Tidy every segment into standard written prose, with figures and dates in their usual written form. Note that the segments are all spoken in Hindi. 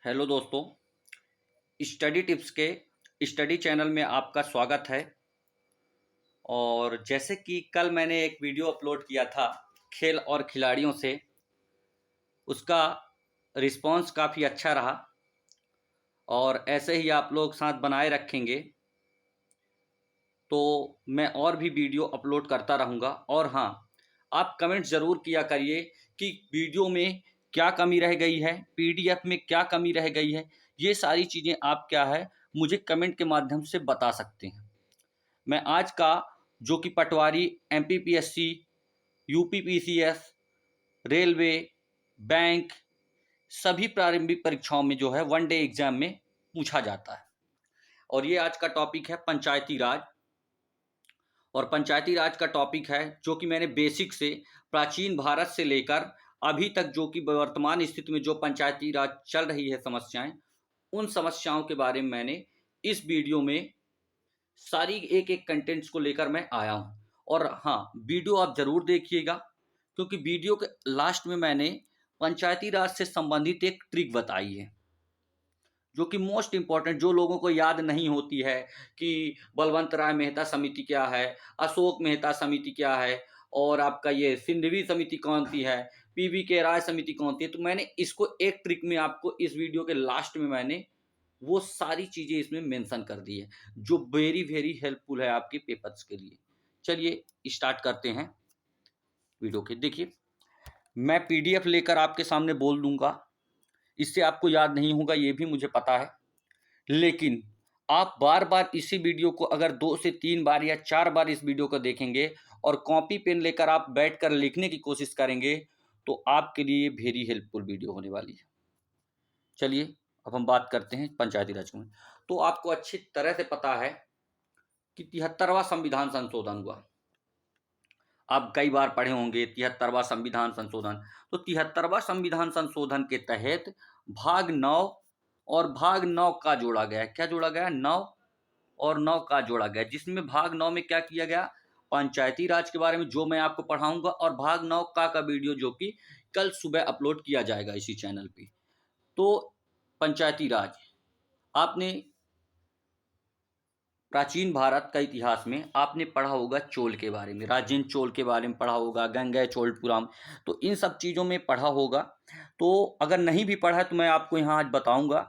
हेलो दोस्तों, स्टडी टिप्स के स्टडी चैनल में आपका स्वागत है। और जैसे कि कल मैंने एक वीडियो अपलोड किया था खेल और खिलाड़ियों से, उसका रिस्पांस काफ़ी अच्छा रहा और ऐसे ही आप लोग साथ बनाए रखेंगे तो मैं और भी वीडियो अपलोड करता रहूँगा। और हाँ, आप कमेंट ज़रूर किया करिए कि वीडियो में क्या कमी रह गई है, पीडीएफ में क्या कमी रह गई है। ये सारी चीज़ें आप क्या है मुझे कमेंट के माध्यम से बता सकते हैं। मैं आज का जो कि पटवारी, एमपीपीएससी, यूपीपीसीएस, रेलवे, बैंक, सभी प्रारंभिक परीक्षाओं में जो है वन डे एग्जाम में पूछा जाता है। और ये आज का टॉपिक है पंचायती राज। और पंचायती राज का टॉपिक है जो कि मैंने बेसिक से प्राचीन भारत से लेकर अभी तक जो कि वर्तमान स्थिति में जो पंचायती राज चल रही है समस्याएं, उन समस्याओं के बारे में मैंने इस वीडियो में सारी एक एक कंटेंट्स को लेकर मैं आया हूं। और हाँ, वीडियो आप जरूर देखिएगा क्योंकि वीडियो के लास्ट में मैंने पंचायती राज से संबंधित एक ट्रिक बताई है जो कि मोस्ट इंपॉर्टेंट, जो लोगों को याद नहीं होती है कि बलवंत राय मेहता समिति क्या है, अशोक मेहता समिति क्या है, और आपका ये सिंधवी समिति कौन सी है, पीवी के राय समिति कौन सी है। तो मैंने इसको एक ट्रिक में आपको इस वीडियो के लास्ट में मैंने वो सारी चीज़ें इसमें मेंशन कर दी है जो वेरी वेरी हेल्पफुल है आपके पेपर्स के लिए। चलिए स्टार्ट करते हैं वीडियो के। देखिए, मैं पीडीएफ लेकर आपके सामने बोल दूंगा, इससे आपको याद नहीं होगा ये भी मुझे पता है, लेकिन आप बार बार इसी वीडियो को अगर 2 से 3 बार या 4 बार इस वीडियो को देखेंगे और कॉपी पेन लेकर आप बैठकर लिखने की कोशिश करेंगे तो आपके लिए वेरी हेल्पफुल वीडियो होने वाली है। चलिए अब हम बात करते हैं पंचायती राज में। तो आपको अच्छी तरह से पता है कि 73वां संविधान संशोधन हुआ। आप कई बार पढ़े होंगे 73वां संविधान संशोधन। तो 73वां संविधान संशोधन के तहत भाग 9 और भाग 9 का जोड़ा गया। क्या जोड़ा गया? 9 और 9 का जोड़ा गया, जिसमें भाग 9 में क्या किया गया, पंचायती राज के बारे में जो मैं आपको पढ़ाऊंगा, और भाग 9 का वीडियो जो कि कल सुबह अपलोड किया जाएगा इसी चैनल पे। तो पंचायती राज, आपने प्राचीन भारत का इतिहास में आपने पढ़ा होगा चोल के बारे में, राजेंद्र चोल के बारे में पढ़ा होगा, गंगेय चोलपुरम, तो इन सब चीज़ों में पढ़ा होगा। तो अगर नहीं भी पढ़ा है तो मैं आपको यहाँ आज बताऊंगा।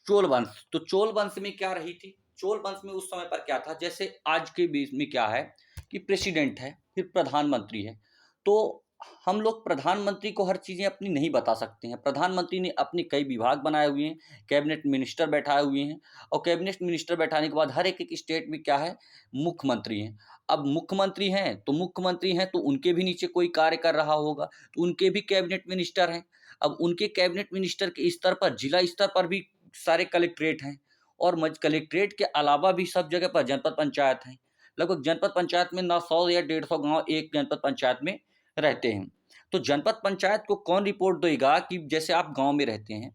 चोल वंश, तो चोल वंश में क्या रही थी, चोल वंश में उस समय पर क्या था, जैसे आज के बीच में क्या है कि प्रेसिडेंट है, फिर प्रधानमंत्री है। तो हम लोग प्रधानमंत्री को हर चीज़ें अपनी नहीं बता सकते हैं। प्रधानमंत्री ने अपने कई विभाग बनाए हुए हैं, कैबिनेट मिनिस्टर बैठाए हुए हैं, और कैबिनेट मिनिस्टर बैठाने के बाद हर एक एक स्टेट में क्या है, मुख्यमंत्री हैं। अब मुख्यमंत्री हैं तो मुख्यमंत्री हैं तो उनके भी नीचे कोई कार्य कर रहा होगा, तो उनके भी कैबिनेट मिनिस्टर हैं। अब उनके कैबिनेट मिनिस्टर के स्तर पर, जिला स्तर पर भी सारे कलेक्ट्रेट हैं, और कलेक्ट्रेट के अलावा भी सब जगह पर जनपद पंचायत हैं। लगभग जनपद पंचायत में ना 100 या 150 गांव एक जनपद पंचायत में रहते हैं। तो जनपद पंचायत को कौन रिपोर्ट देगा कि जैसे आप गांव में रहते हैं,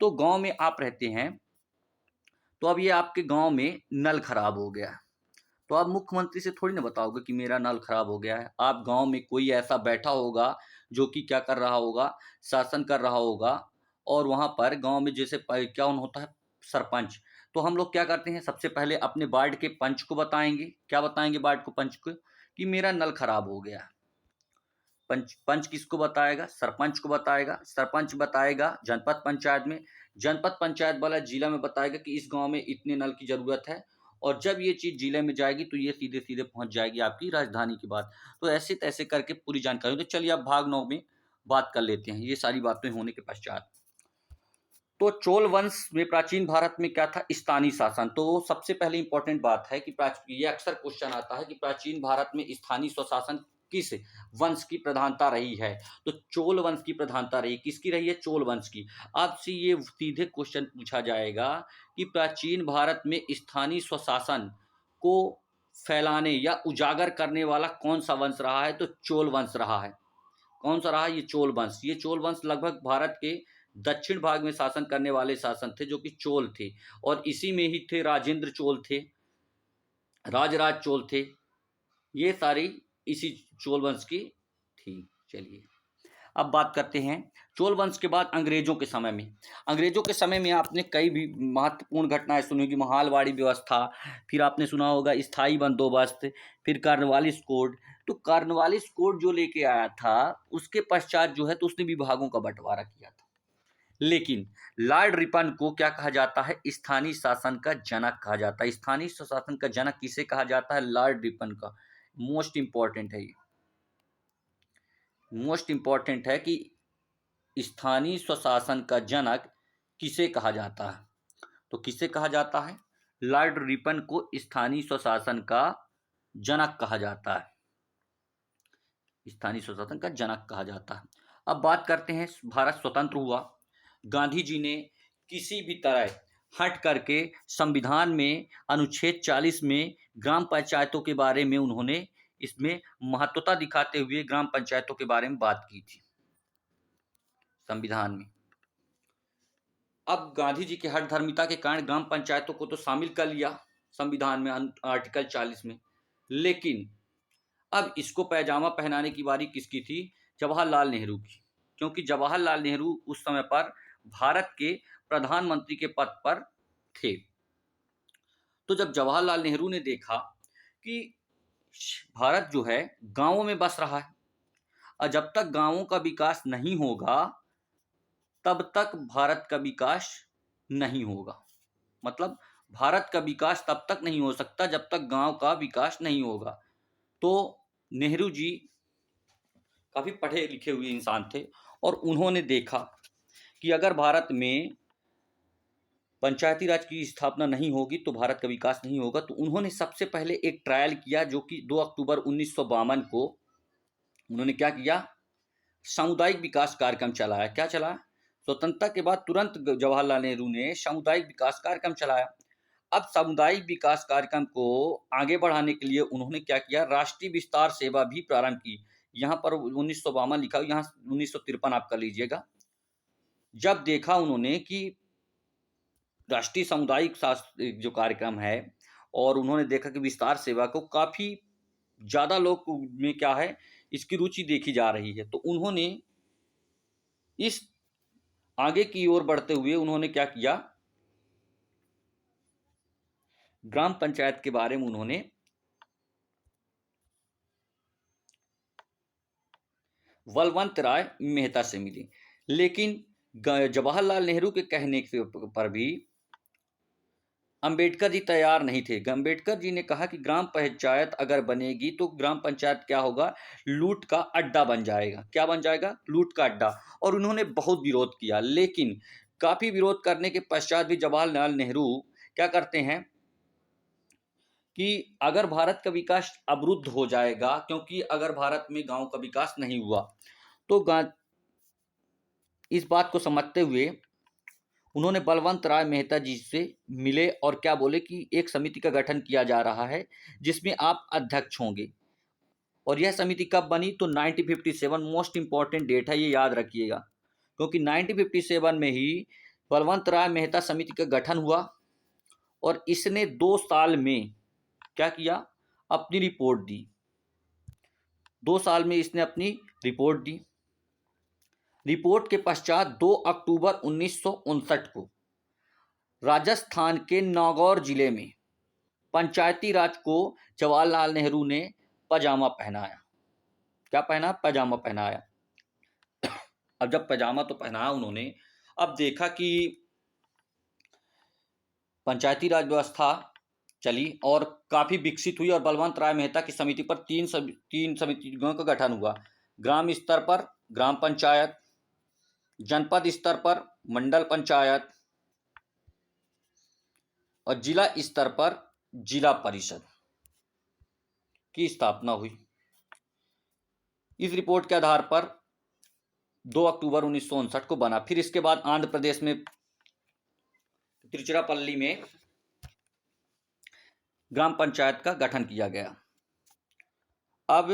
तो गांव में आप रहते हैं, तो अब ये आपके गांव में नल खराब हो गया, तो आप मुख्यमंत्री से थोड़ी ना बताओगे कि मेरा नल खराब हो गया है। आप गांव में कोई ऐसा बैठा होगा जो कि क्या कर रहा होगा, शासन कर रहा होगा। और वहां पर गांव में जैसे क्या होता है, सरपंच। तो हम लोग क्या करते हैं, सबसे पहले अपने वार्ड के पंच को बताएंगे। क्या बताएंगे वार्ड को, पंच को, कि मेरा नल खराब हो गया। पंच पंच किसको बताएगा, सरपंच को बताएगा। सरपंच बताएगा जनपद पंचायत में, जनपद पंचायत वाला जिला में बताएगा कि इस गांव में इतने नल की जरूरत है। और जब ये चीज जिले में जाएगी तो ये सीधे सीधे पहुंच जाएगी आपकी राजधानी की बात। तो ऐसे तैसे करके पूरी जानकारी। तो चलिए अब भाग 9 में बात कर लेते हैं ये सारी बातें होने के पश्चात। तो चोल वंश में प्राचीन भारत में क्या था, स्थानीय शासन। तो सबसे पहले इंपॉर्टेंट बात है कि ये अक्सर क्वेश्चन आता है कि प्राचीन भारत में स्थानीय स्वशासन किस वंश की प्रधानता रही है। तो चोल वंश की प्रधानता रही। किसकी रही है? चोल वंश की। आपसे ये सीधे क्वेश्चन पूछा जाएगा कि प्राचीन भारत में स्थानीय स्वशासन को फैलाने या उजागर करने वाला कौन सा वंश रहा है, तो चोल वंश रहा है। कौन सा रहा? ये चोल वंश। ये चोल वंश लगभग भारत के दक्षिण भाग में शासन करने वाले शासन थे जो कि चोल थे, और इसी में ही थे राजेंद्र चोल थे, राजराज चोल थे। ये सारी इसी चोल वंश की थी। चलिए अब बात करते हैं चोल वंश के बाद अंग्रेजों के समय में। अंग्रेजों के समय में आपने कई भी महत्वपूर्ण घटनाएं सुनी होगी। महालवाड़ी व्यवस्था, फिर आपने सुना होगा स्थायी बंदोबस्त, फिर कार्नवालिस कोड। तो कार्नवालिस कोड जो लेके आया था उसके पश्चात जो है तो उसने विभागों का बंटवारा किया था। लेकिन लॉर्ड रिपन को क्या कहा जाता है? स्थानीय शासन का जनक कहा जाता है। स्थानीय शासन का जनक किसे कहा जाता है? लॉर्ड रिपन का। मोस्ट इंपॉर्टेंट है ये, मोस्ट इंपॉर्टेंट है कि स्थानीय स्वशासन का जनक किसे कहा जाता है? तो किसे कहा जाता है? लॉर्ड रिपन को स्थानीय स्वशासन का जनक कहा जाता है। स्थानीय स्वशासन का जनक कहा जाता है। अब बात करते हैं भारत स्वतंत्र हुआ, गांधी जी ने किसी भी तरह हट करके संविधान में अनुच्छेद 40 में ग्राम पंचायतों के बारे में उन्होंने इसमें महत्वता दिखाते हुए ग्राम पंचायतों के बारे में बात की थी संविधान में। अब गांधी जी की हठधर्मिता के कारण ग्राम पंचायतों को तो शामिल कर लिया संविधान में आर्टिकल 40 में, लेकिन अब इसको पैजामा पहनाने की बारी किसकी थी? जवाहरलाल नेहरू की। क्योंकि जवाहरलाल नेहरू उस समय पर भारत के प्रधानमंत्री के पद पर थे। तो जब जवाहरलाल नेहरू ने देखा कि भारत जो है गांवों में बस रहा है और जब तक गांवों का विकास नहीं होगा तब तक भारत का विकास नहीं होगा। मतलब भारत का विकास तब तक नहीं हो सकता जब तक गांव का विकास नहीं होगा। तो नेहरू जी काफी पढ़े लिखे हुए इंसान थे और उन्होंने देखा कि अगर भारत में पंचायती राज की स्थापना नहीं होगी तो भारत का विकास नहीं होगा। तो उन्होंने सबसे पहले एक ट्रायल किया जो कि 2 अक्टूबर 1952 को उन्होंने क्या किया? सामुदायिक विकास कार्यक्रम चलाया। क्या चलाया? स्वतंत्रता के बाद तुरंत जवाहरलाल नेहरू ने सामुदायिक विकास कार्यक्रम चलाया। अब सामुदायिक विकास कार्यक्रम को आगे बढ़ाने के लिए उन्होंने क्या किया? राष्ट्रीय विस्तार सेवा भी प्रारंभ की। यहाँ पर 1952 लिखा, यहाँ 1953 आप कर लीजिएगा। जब देखा उन्होंने कि राष्ट्रीय सामुदायिक जो कार्यक्रम है और उन्होंने देखा कि विस्तार सेवा को काफी ज्यादा लोग में क्या है इसकी रुचि देखी जा रही है, तो उन्होंने इस आगे की ओर बढ़ते हुए उन्होंने क्या किया? ग्राम पंचायत के बारे में उन्होंने बलवंत राय मेहता से मिली। लेकिन जवाहरलाल नेहरू के कहने पर भी अंबेडकर जी तैयार नहीं थे। अंबेडकर जी ने कहा कि ग्राम पंचायत अगर बनेगी तो ग्राम पंचायत क्या होगा? लूट का अड्डा बन जाएगा। क्या बन जाएगा? लूट का अड्डा। और उन्होंने बहुत विरोध किया, लेकिन काफी विरोध करने के पश्चात भी जवाहरलाल नेहरू क्या करते हैं कि अगर भारत का विकास अवरुद्ध हो जाएगा, क्योंकि अगर भारत में गांव का विकास नहीं हुआ तो इस बात को समझते हुए उन्होंने बलवंत राय मेहता जी से मिले और क्या बोले कि एक समिति का गठन किया जा रहा है जिसमें आप अध्यक्ष होंगे। और यह समिति कब बनी? तो 1957, मोस्ट इंपॉर्टेंट डेट है, ये याद रखिएगा, क्योंकि 1957 में ही बलवंत राय मेहता समिति का गठन हुआ और इसने 2 साल में क्या किया? अपनी रिपोर्ट दी। 2 साल में इसने अपनी रिपोर्ट दी। रिपोर्ट के पश्चात 2 अक्टूबर 1959 को राजस्थान के नागौर जिले में पंचायती राज को जवाहरलाल नेहरू ने पजामा पहनाया। क्या पहना? पजामा पहनाया। अब जब पजामा तो पहनाया उन्होंने, अब देखा कि पंचायती राज व्यवस्था चली और काफी विकसित हुई और बलवंत राय मेहता की समिति पर तीन समितियों का गठन हुआ। ग्राम स्तर पर ग्राम पंचायत, जनपद स्तर पर मंडल पंचायत और जिला स्तर पर जिला परिषद की स्थापना हुई। इस रिपोर्ट के आधार पर 2 अक्टूबर 1959 को बना। फिर इसके बाद आंध्र प्रदेश में तिरुचिरापल्ली में ग्राम पंचायत का गठन किया गया। अब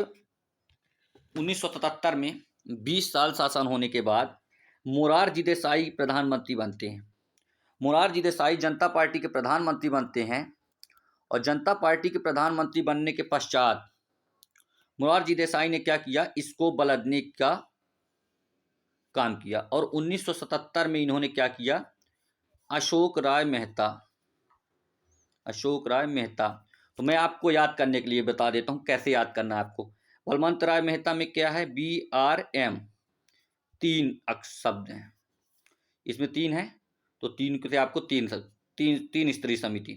1977 में 20 साल शासन होने के बाद मोरारजी देसाई प्रधानमंत्री बनते हैं। मोरारजी देसाई जनता पार्टी के प्रधानमंत्री बनते हैं और जनता पार्टी के प्रधानमंत्री बनने के पश्चात मोरारजी देसाई ने क्या किया? इसको बदलने का काम किया। और 1977 में इन्होंने क्या किया, अशोक राय मेहता, अशोक राय मेहता। तो मैं आपको याद करने के लिए बता देता हूँ कैसे याद करना है आपको। बलवंत राय मेहता में क्या है, BRM, 3 शब्द हैं, इसमें 3 है, तो 3 से आपको तीन स्त्री समिति।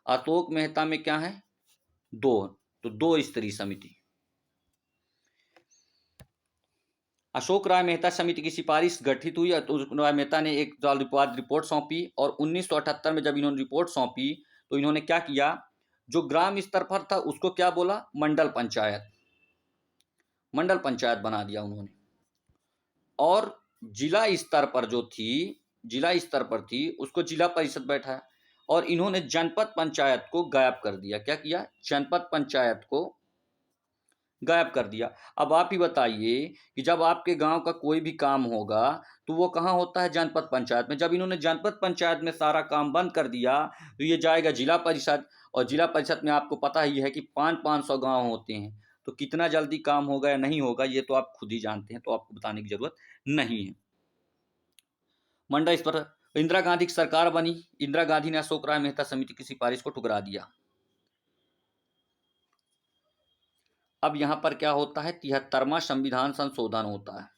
अशोक मेहता में क्या है, 2, तो 2 स्त्री समिति। अशोक राय मेहता समिति की सिफारिश गठित हुई तो राय मेहता ने एक साल बाद रिपोर्ट सौंपी, और 1978 में जब इन्होंने रिपोर्ट सौंपी तो इन्होंने क्या किया, जो ग्राम स्तर पर था उसको क्या बोला, मंडल पंचायत, मंडल पंचायत बना दिया उन्होंने। और जिला स्तर पर जो थी, जिला स्तर पर थी, उसको जिला परिषद बैठाया। और इन्होंने जनपद पंचायत को गायब कर दिया। क्या किया, जनपद पंचायत को गायब कर दिया। अब आप ही बताइए कि जब आपके गांव का कोई भी काम होगा तो वो कहाँ होता है, जनपद पंचायत में। जब इन्होंने जनपद पंचायत में सारा काम बंद कर दिया तो ये जाएगा जिला परिषद, और जिला परिषद में आपको पता ही है कि 500 गांव होते हैं, तो कितना जल्दी काम होगा या नहीं होगा ये तो आप खुद ही जानते हैं, तो आपको बताने की जरूरत नहीं है। मंडल इस पर इंदिरा गांधी की सरकार बनी। इंदिरा गांधी ने अशोक राय मेहता समिति की सिफारिश को ठुकरा दिया। अब यहां पर क्या होता है, 73वां संविधान संशोधन होता है,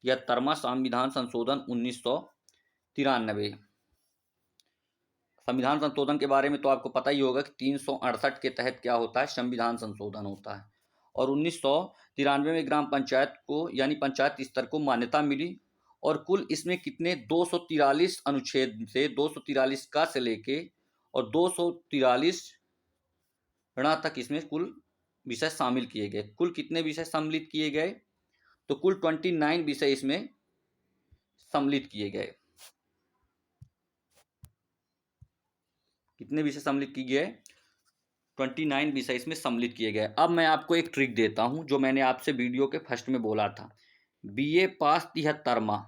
73वां संविधान संशोधन 1993। संविधान संशोधन के बारे में तो आपको पता ही होगा कि 368 के तहत क्या होता है, संविधान संशोधन होता है। और 1993 में ग्राम पंचायत को यानी पंचायत स्तर को मान्यता मिली। और कुल इसमें कितने, 243 अनुच्छेद से 243 का से लेके और 243 तक इसमें कुल विषय शामिल किए गए। कुल कितने विषय सम्मिलित किए गए, तो कुल 29 विषय इसमें सम्मिलित किए गए। कितने विषय सम्मिलित किए गए, 29 विषय इसमें सम्मिलित किए गए। अब मैं आपको एक ट्रिक देता हूं जो मैंने आपसे वीडियो के फर्स्ट में बोला था। BA पास 73वां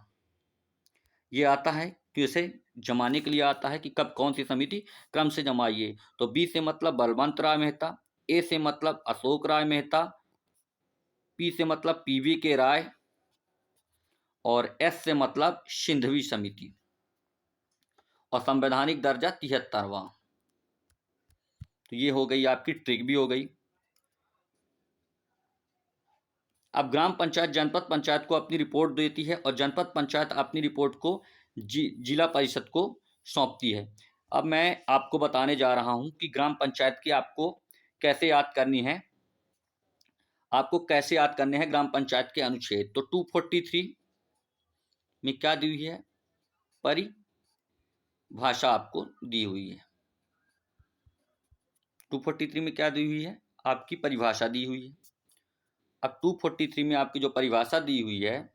ये आता है, कैसे जमाने के लिए आता है कि कब कौन सी समिति, क्रम से जमाइए। तो B से मतलब बलवंत राय मेहता, A से मतलब अशोक राय मेहता, P से मतलब PV के राय, और S से मतलब सिंधवी समिति, और संवैधानिक दर्जा 73वां। तो ये हो गई आपकी ट्रिक भी हो गई। अब ग्राम पंचायत जनपद पंचायत को अपनी रिपोर्ट देती है, और जनपद पंचायत अपनी रिपोर्ट को जिला परिषद को सौंपती है। अब मैं आपको बताने जा रहा हूं कि ग्राम पंचायत की आपको कैसे याद करनी है, आपको कैसे याद करने हैं ग्राम पंचायत के अनुच्छेद। तो 243 में क्या दी हुई है, परिभाषा आपको दी हुई है। 243 में क्या दी हुई है, आपकी परिभाषा दी हुई है। अब 243 में आपकी जो परिभाषा दी हुई है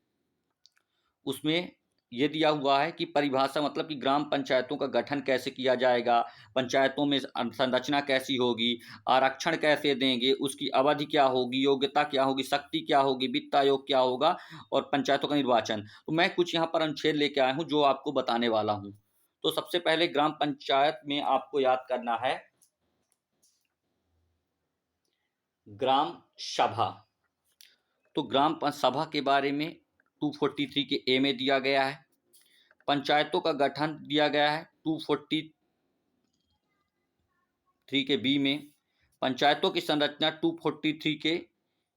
उसमें ये दिया हुआ है कि परिभाषा मतलब कि ग्राम पंचायतों का गठन कैसे किया जाएगा, पंचायतों में संरचना कैसी होगी, आरक्षण कैसे देंगे, उसकी अवधि क्या होगी, योग्यता क्या होगी, शक्ति क्या होगी, वित्त आयोग क्या होगा, और पंचायतों का निर्वाचन। तो मैं कुछ यहाँ पर अनुच्छेद लेके आया हूँ जो आपको बताने वाला हूँ। तो सबसे पहले ग्राम पंचायत में आपको याद करना है ग्राम सभा। तो ग्राम सभा के बारे में 243 के ए में दिया गया है। पंचायतों का गठन दिया गया है 243 के बी में। पंचायतों की संरचना 243 के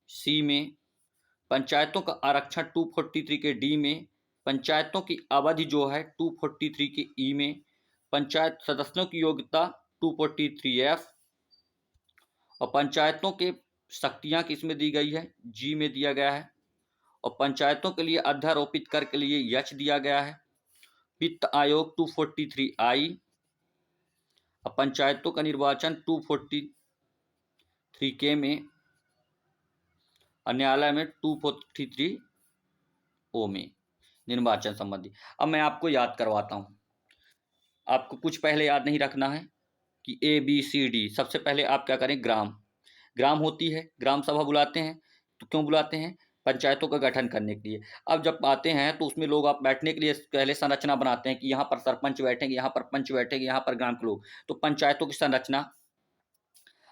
सी में। पंचायतों का आरक्षण 243 के डी में। पंचायतों की अवधि जो है 243 के ई में। पंचायत सदस्यों की योग्यता 243F, और पंचायतों के शक्तियां किसमें दी गई है, जी में दिया गया है। और पंचायतों के लिए अध्यारोपित कर के लिए यच दिया गया है। वित्त आयोग 243I, और पंचायतों का निर्वाचन 243K में, और न्यायालय में 243O में निर्वाचन संबंधी। अब मैं आपको याद करवाता हूं, आपको कुछ पहले याद नहीं रखना है कि ABCD। सबसे पहले आप क्या करें, ग्राम होती है, ग्राम सभा बुलाते हैं। तो क्यों बुलाते हैं, पंचायतों का गठन करने के लिए। अब जब आते हैं तो उसमें लोग आप बैठने के लिए पहले संरचना बनाते हैं कि यहाँ पर सरपंच बैठेंगे, यहाँ पर पंच बैठेंगे, यहाँ पर ग्राम के लोग। तो पंचायतों की संरचना,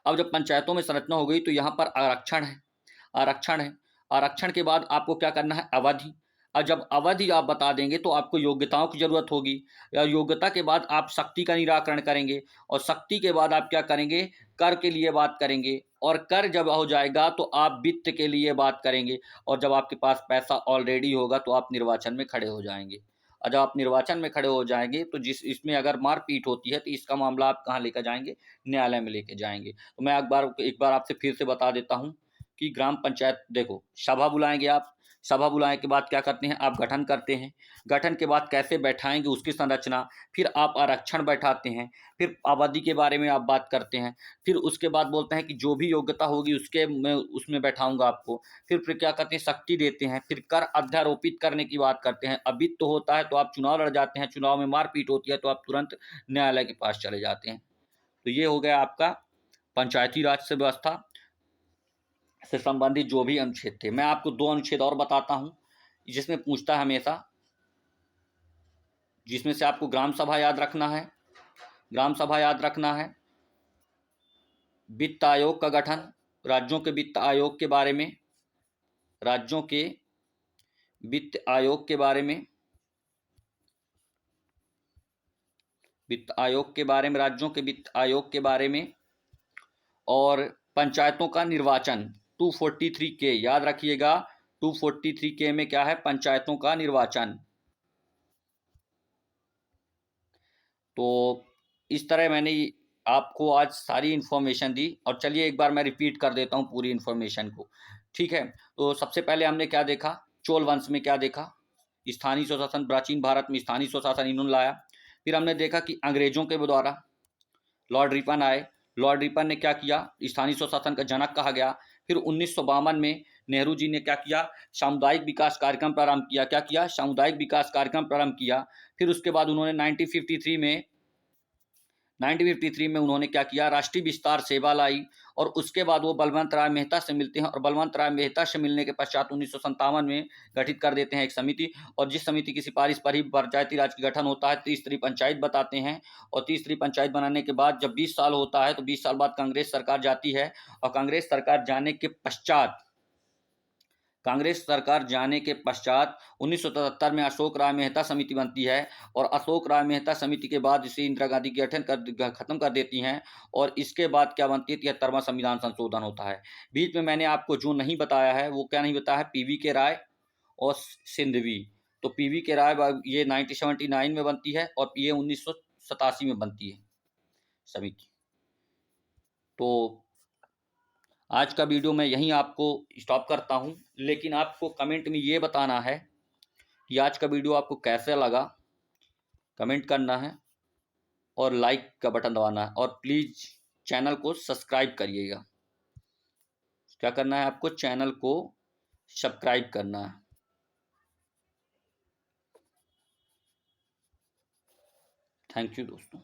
अब जब पंचायतों में संरचना हो गई तो यहाँ पर आरक्षण है, आरक्षण है। आरक्षण के बाद आपको क्या करना है, अवधि। और जब अवधि आप बता देंगे तो आपको योग्यताओं की ज़रूरत होगी, या योग्यता के बाद आप शक्ति का निराकरण करेंगे, और शक्ति के बाद आप क्या करेंगे, कर के लिए बात करेंगे, और कर जब हो जाएगा तो आप वित्त के लिए बात करेंगे, और जब आपके पास पैसा ऑलरेडी होगा तो आप निर्वाचन में खड़े हो जाएंगे। और जब आप निर्वाचन में खड़े हो जाएंगे तो जिस इसमें अगर मारपीट होती है तो इसका मामला आप कहाँ लेकर जाएंगे, न्यायालय में लेके जाएंगे। तो मैं एक बार आपसे फिर से बता देता हूँ कि ग्राम पंचायत देखो, सभा बुलाएंगे आप, सभा बुलाने के बाद क्या करते हैं, आप गठन करते हैं, गठन के बाद कैसे बैठाएंगे उसकी संरचना, फिर आप आरक्षण बैठाते हैं, फिर आबादी के बारे में आप बात करते हैं, फिर उसके बाद बोलते हैं कि जो भी योग्यता होगी उसके मैं उसमें बैठाऊंगा आपको, फिर क्या करते हैं, शक्ति देते हैं, फिर कर अध्यारोपित करने की बात करते हैं, अभी तो होता है तो आप चुनाव लड़ जाते हैं, चुनाव में मारपीट होती है तो आप तुरंत न्यायालय के पास चले जाते हैं। तो ये हो गया आपका पंचायती राज से व्यवस्था से संबंधित जो भी अनुच्छेद थे। मैं आपको 2 अनुच्छेद और बताता हूं जिसमें पूछता है हमेशा, जिसमें से आपको ग्राम सभा याद रखना है, ग्राम सभा याद रखना है, वित्त आयोग का गठन, राज्यों के वित्त आयोग के बारे में, राज्यों के वित्त आयोग के बारे में, वित्त आयोग के बारे में, राज्यों के वित्त आयोग के बारे में, और पंचायतों का निर्वाचन 243 के, याद रखिएगा 243 के में क्या है, पंचायतों का निर्वाचन। तो इस तरह मैंने आपको आज सारी इन्फॉर्मेशन दी, और चलिए एक बार मैं रिपीट कर देता हूँ पूरी इन्फॉर्मेशन को, ठीक है। तो सबसे पहले हमने क्या देखा, चोल वंश में क्या देखा, स्थानीय स्वशासन, प्राचीन भारत में स्थानीय स्वशासन इन्होंने लाया। फिर हमने देखा कि अंग्रेजों के द्वारा लॉर्ड रिपन आए, लॉर्ड रिपन ने क्या किया, स्थानीय स्वशासन का जनक कहा गया। फिर 1952 में नेहरू जी ने क्या किया, सामुदायिक विकास कार्यक्रम प्रारंभ किया, क्या किया, सामुदायिक विकास कार्यक्रम प्रारंभ किया। फिर उसके बाद उन्होंने 1953 में उन्होंने क्या किया, राष्ट्रीय विस्तार सेवा लाई, और उसके बाद वो बलवंत राय मेहता से मिलते हैं, और बलवंत राय मेहता से मिलने के पश्चात 1957 में गठित कर देते हैं एक समिति, और जिस समिति की सिफारिश पर ही पंचायती राज का गठन होता है, त्रिस्तरीय पंचायत बताते हैं। और त्रिस्तरीय पंचायत बनाने के बाद जब 20 साल होता है तो 20 साल बाद कांग्रेस सरकार जाती है, और कांग्रेस सरकार जाने के पश्चात 1977 में अशोक राय मेहता समिति बनती है, और अशोक राय मेहता समिति के बाद इसे इंदिरा गांधी गठन कर खत्म कर देती हैं, और इसके बाद क्या बनती है, 73वां संविधान संशोधन होता है। बीच में मैंने आपको जो नहीं बताया है वो क्या नहीं बताया है, पीवी के राय और सिंधवी। तो पीवी के राय ये 1979 में बनती है, और ये 1987 में बनती है समिति। तो आज का वीडियो मैं यहीं आपको स्टॉप करता हूं, लेकिन आपको कमेंट में ये बताना है कि आज का वीडियो आपको कैसा लगा, कमेंट करना है, और लाइक का बटन दबाना है, और प्लीज़ चैनल को सब्सक्राइब करिएगा। क्या करना है आपको, चैनल को सब्सक्राइब करना है। थैंक यू दोस्तों।